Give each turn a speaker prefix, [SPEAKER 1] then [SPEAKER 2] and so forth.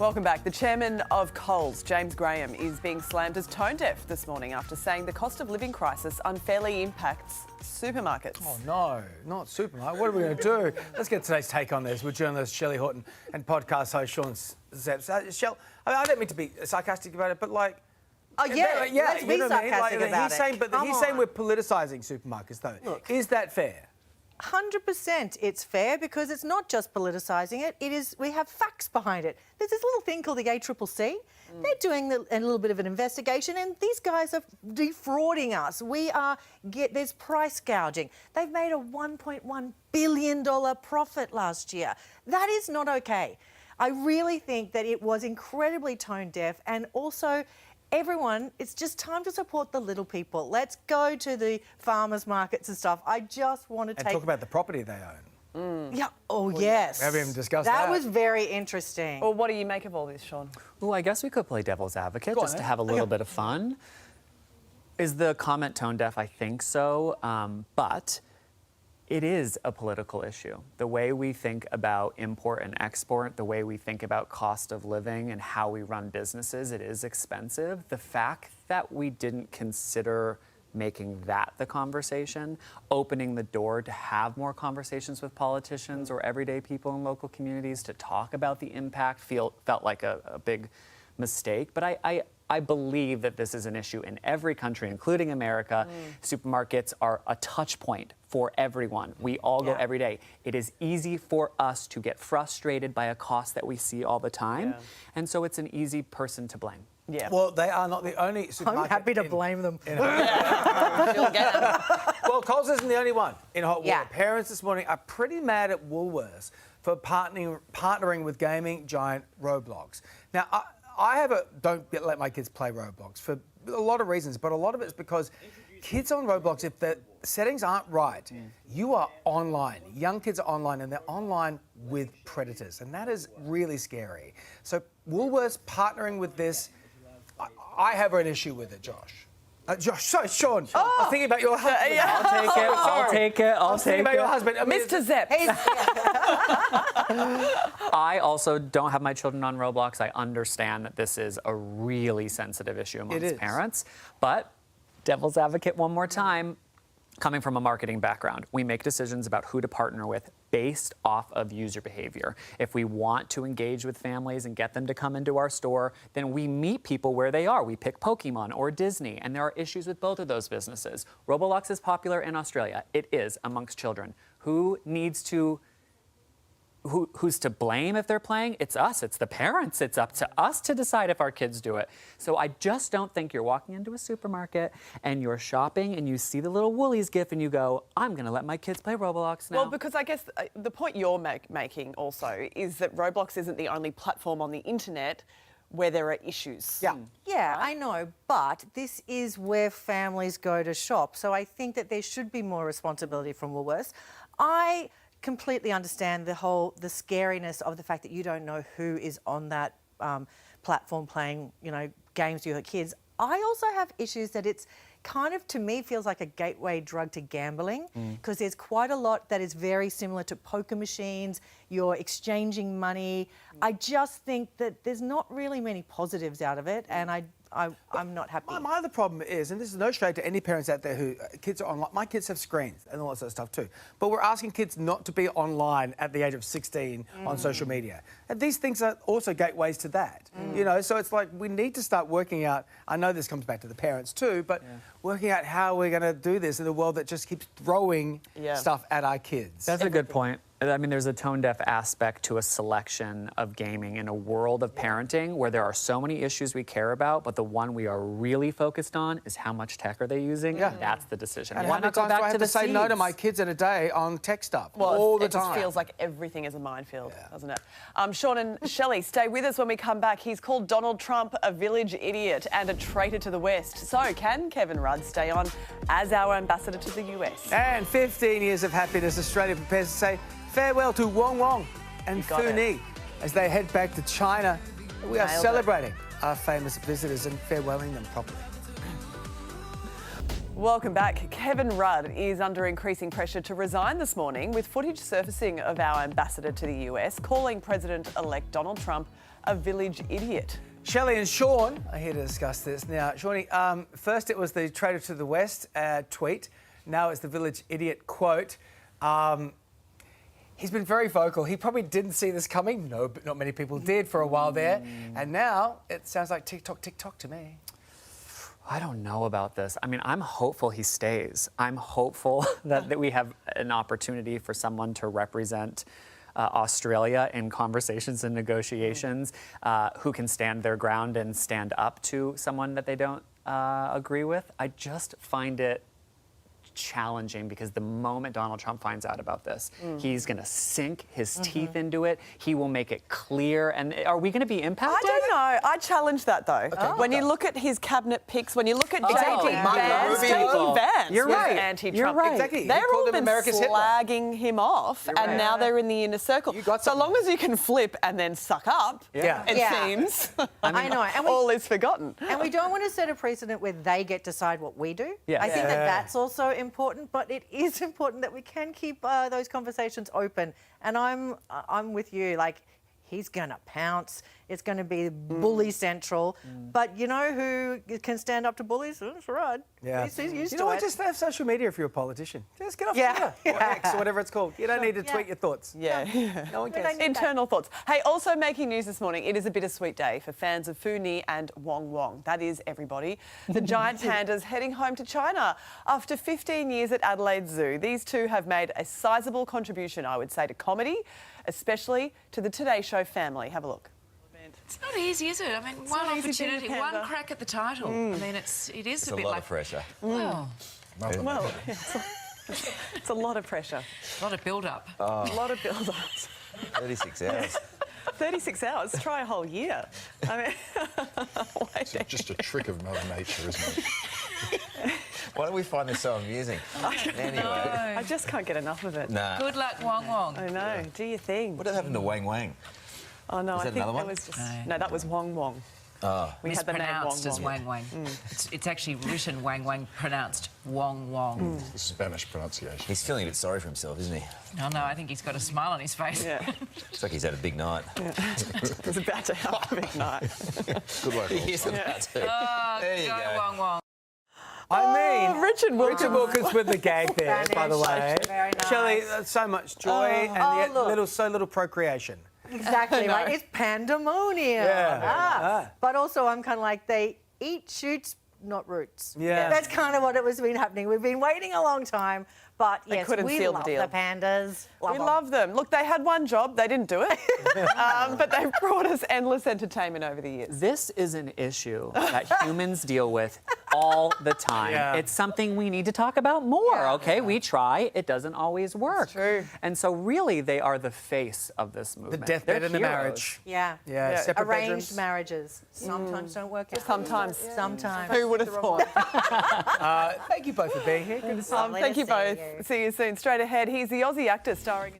[SPEAKER 1] Welcome back. The chairman of Coles, James Graham, is being slammed as tone deaf this morning after saying the cost of living crisis unfairly impacts supermarkets.
[SPEAKER 2] Oh no, not supermarket. What are we going to do? Let's get today's take on this with journalist Shelley Horton and podcast host Sean Zepp. Shell, I don't mean to be sarcastic about it, but like...
[SPEAKER 3] Oh, yeah, let's be sarcastic about it.
[SPEAKER 2] He's saying we're politicising supermarkets, though. Look, is that fair?
[SPEAKER 3] 100% it's fair because it's not just politicising it. It is. We have facts behind it. There's this little thing called the ACCC. They're doing a little bit of an investigation, and these guys are defrauding us. There's price gouging. They've made a $1.1 billion profit last year. That is not okay. I really think that it was incredibly tone deaf, and also. Everyone, it's just time to support the little people. Let's go to the farmers' markets and stuff. I just want to
[SPEAKER 2] talk about the property they own.
[SPEAKER 3] Yeah. Oh, yes.
[SPEAKER 2] We haven't even discussed that.
[SPEAKER 3] That was very interesting.
[SPEAKER 1] Well, what do you make of all this, Sean?
[SPEAKER 4] Well, I guess we could play devil's advocate just to have a little bit of fun. Is the comment tone deaf? I think so, but it is a political issue. The way we think about import and export, the way we think about cost of living and how we run businesses, it is expensive. The fact that we didn't consider making that the conversation, opening the door to have more conversations with politicians or everyday people in local communities to talk about the impact felt like a big mistake. But I believe that this is an issue in every country, including America. Supermarkets are a touch point for everyone. We all go every day. It is easy for us to get frustrated by a cost that we see all the time. And so it's an easy person to blame.
[SPEAKER 1] Yeah.
[SPEAKER 2] Well, they are not the only supermarket.
[SPEAKER 3] I'm happy to blame them.
[SPEAKER 2] Well, Coles isn't the only one in hot water.
[SPEAKER 3] Yeah.
[SPEAKER 2] Parents this morning are pretty mad at Woolworths for partnering with gaming giant Roblox. Now, I don't let my kids play Roblox for a lot of reasons, but a lot of it's because kids on Roblox, if the settings aren't right, you are online. Young kids are online, and they're online with predators, and that is really scary. So Woolworths partnering with this, I have an issue with it, Josh. Sorry, Sean. I'm thinking about your husband.
[SPEAKER 4] I'll take it.
[SPEAKER 2] I'm thinking about your husband.
[SPEAKER 1] Mr. Zepp.
[SPEAKER 4] I also don't have my children on Roblox. I understand that this is a really sensitive issue amongst parents. But devil's advocate one more time. Coming from a marketing background, we make decisions about who to partner with based off of user behavior. If we want to engage with families and get them to come into our store, then we meet people where they are. We pick Pokemon or Disney, and there are issues with both of those businesses. Roblox is popular in Australia. It is amongst children. Who's to blame if they're playing? It's us, it's the parents. It's up to us to decide if our kids do it. So I just don't think you're walking into a supermarket and you're shopping and you see the little Woolies gif and you go, I'm gonna let my kids play Roblox now.
[SPEAKER 1] Well, because I guess the point you're making also is that Roblox isn't the only platform on the internet where there are issues.
[SPEAKER 3] Yeah, I know, but this is where families go to shop. So I think that there should be more responsibility from Woolworths. I completely understand the scariness of the fact that you don't know who is on that platform playing, games with your kids. I also have issues that it's kind of, to me, feels like a gateway drug to gambling because there's quite a lot that is very similar to poker machines. You're exchanging money. I just think that there's not really many positives out of it, and I'm not happy.
[SPEAKER 2] My other problem is, and this is no shade to any parents out there who kids are online. My kids have screens and all that sort of stuff too. But we're asking kids not to be online at the age of 16 on social media. And these things are also gateways to that. So it's like we need to start working out. I know this comes back to the parents too, but working out how we're going to do this in a world that just keeps throwing stuff at our kids.
[SPEAKER 4] That's a good point. I mean, there's a tone-deaf aspect to a selection of gaming in a world of parenting where there are so many issues we care about, but the one we are really focused on is how much tech are they using? That's the decision.
[SPEAKER 2] And why not go back to the say no to my kids in a day on tech stuff all the time?
[SPEAKER 1] It just feels like everything is a minefield, doesn't it? Sean and Shelley, stay with us when we come back. He's called Donald Trump a village idiot and a traitor to the West. So can Kevin Rudd stay on as our ambassador to the US?
[SPEAKER 2] And 15 years of happiness, Australia prepares to say farewell to Wang and Fu as they head back to China. We are celebrating our famous visitors and farewelling them properly.
[SPEAKER 1] Welcome back. Kevin Rudd is under increasing pressure to resign this morning, with footage surfacing of our ambassador to the US calling President-elect Donald Trump a village idiot?
[SPEAKER 2] Shelley and Sean are here to discuss this. Now, Shawnee, first it was the traitor to the West tweet. Now it's the village idiot quote. He's been very vocal. He probably didn't see this coming. No, but not many people did for a while there. And now it sounds like TikTok to me.
[SPEAKER 4] I don't know about this. I mean, I'm hopeful he stays. I'm hopeful that we have an opportunity for someone to represent Australia in conversations and negotiations, who can stand their ground and stand up to someone that they don't agree with. I just find it challenging because the moment Donald Trump finds out about this, he's going to sink his teeth into it. He will make it clear. And are we going to be impacted?
[SPEAKER 1] I don't know. I challenge that though. When you look at his cabinet picks, when you look at JD Vance,
[SPEAKER 4] you're right.
[SPEAKER 1] Anti-Trump.
[SPEAKER 4] You're right.
[SPEAKER 2] Exactly.
[SPEAKER 1] They're all been
[SPEAKER 2] America's
[SPEAKER 1] slagging him off, and now they're in the inner circle. So long as you can flip and then suck up, it seems.
[SPEAKER 3] I know. And
[SPEAKER 1] all is forgotten.
[SPEAKER 3] And we don't want to set a precedent where they get to decide what we do.
[SPEAKER 4] Yes.
[SPEAKER 3] I think that that's also important, but it is important that we can keep those conversations open. And I'm with you. Like, he's going to pounce. It's going to be bully central. But you know who can stand up to bullies? That's right.
[SPEAKER 2] Yeah.
[SPEAKER 3] He's used
[SPEAKER 2] you
[SPEAKER 3] to
[SPEAKER 2] know what?
[SPEAKER 3] it.
[SPEAKER 2] Just have social media if you're a politician. Just get off
[SPEAKER 3] Yeah.
[SPEAKER 2] Twitter or X or whatever it's called. You don't need to tweet your thoughts.
[SPEAKER 1] Yeah.
[SPEAKER 2] No one cares.
[SPEAKER 1] Internal thoughts. Hey, also making news this morning, it is a bittersweet day for fans of Fu Ni and Wang. That is everybody. The giant pandas heading home to China after 15 years at Adelaide Zoo. These two have made a sizable contribution, I would say, to comedy, especially to the Today Show family. Have a look.
[SPEAKER 5] It's not easy, is it? I mean, one opportunity, one crack at the title. I mean, it is a bit
[SPEAKER 6] lot
[SPEAKER 5] like
[SPEAKER 6] of pressure.
[SPEAKER 5] Well,
[SPEAKER 1] It's a lot of pressure.
[SPEAKER 5] a lot of build-up.
[SPEAKER 1] A lot of build-up.
[SPEAKER 6] 36 hours.
[SPEAKER 1] 36 hours. Try a whole year. I mean,
[SPEAKER 7] It's just a trick of Mother Nature, isn't it?
[SPEAKER 6] Why do we find this so amusing? Anyway.
[SPEAKER 1] I just can't get enough of it.
[SPEAKER 6] Nah.
[SPEAKER 5] Good luck, Wang.
[SPEAKER 1] I know. Do your thing.
[SPEAKER 6] What happened to Wang?
[SPEAKER 1] Oh no,
[SPEAKER 6] Is
[SPEAKER 1] I
[SPEAKER 6] that
[SPEAKER 1] think
[SPEAKER 6] another
[SPEAKER 1] that
[SPEAKER 6] one?
[SPEAKER 1] was just no. That was Wang.
[SPEAKER 6] Oh.
[SPEAKER 1] We had the name
[SPEAKER 5] Mispronounced as
[SPEAKER 1] Wang.
[SPEAKER 5] Wang. It's actually written Wang, pronounced Wang.
[SPEAKER 7] The Spanish pronunciation.
[SPEAKER 6] He's feeling a bit sorry for himself, isn't he?
[SPEAKER 5] Oh no, I think he's got a smile on his face.
[SPEAKER 1] Yeah,
[SPEAKER 6] Looks like he's had a big night.
[SPEAKER 1] it was about to have a big night.
[SPEAKER 7] Good luck.
[SPEAKER 6] He's about to.
[SPEAKER 5] Oh,
[SPEAKER 6] There you
[SPEAKER 5] go,
[SPEAKER 6] go.
[SPEAKER 5] Wang.
[SPEAKER 2] I mean,
[SPEAKER 1] Richard
[SPEAKER 2] Wilkins with the gag there, by the way.
[SPEAKER 3] Very nice.
[SPEAKER 2] Shelley, so much joy and yet
[SPEAKER 3] look.
[SPEAKER 2] so little procreation.
[SPEAKER 3] Exactly, right? It's pandemonium.
[SPEAKER 2] Yeah.
[SPEAKER 3] But also, I'm kind of like, they eat shoots, not roots.
[SPEAKER 2] Yeah.
[SPEAKER 3] That's kind of what it was been happening. We've been waiting a long time, but
[SPEAKER 1] They
[SPEAKER 3] yes,
[SPEAKER 1] couldn't
[SPEAKER 3] we
[SPEAKER 1] seal the
[SPEAKER 3] love
[SPEAKER 1] deal.
[SPEAKER 3] the pandas.
[SPEAKER 1] We love them. Look, they had one job. They didn't do it. But they've brought us endless entertainment over the years.
[SPEAKER 4] This is an issue that humans deal with all the time.
[SPEAKER 2] Yeah.
[SPEAKER 4] It's something we need to talk about more, okay? We try. It doesn't always work.
[SPEAKER 1] true.
[SPEAKER 4] And so really, they are the face of this
[SPEAKER 2] The
[SPEAKER 4] movement.
[SPEAKER 2] deathbed
[SPEAKER 4] They're
[SPEAKER 2] and the
[SPEAKER 4] heroes.
[SPEAKER 2] marriage.
[SPEAKER 3] Yeah.
[SPEAKER 2] Yeah, separate
[SPEAKER 3] Arranged
[SPEAKER 2] bedrooms.
[SPEAKER 3] marriages sometimes don't work out.
[SPEAKER 1] Sometimes.
[SPEAKER 3] Sometimes.
[SPEAKER 1] Who would have thought?
[SPEAKER 2] Thank you both for being here. Good to see you.
[SPEAKER 3] Lovely
[SPEAKER 1] Thank
[SPEAKER 3] to
[SPEAKER 1] you
[SPEAKER 3] see
[SPEAKER 1] both.
[SPEAKER 3] you.
[SPEAKER 1] See you soon. Straight ahead, he's the Aussie actor starring...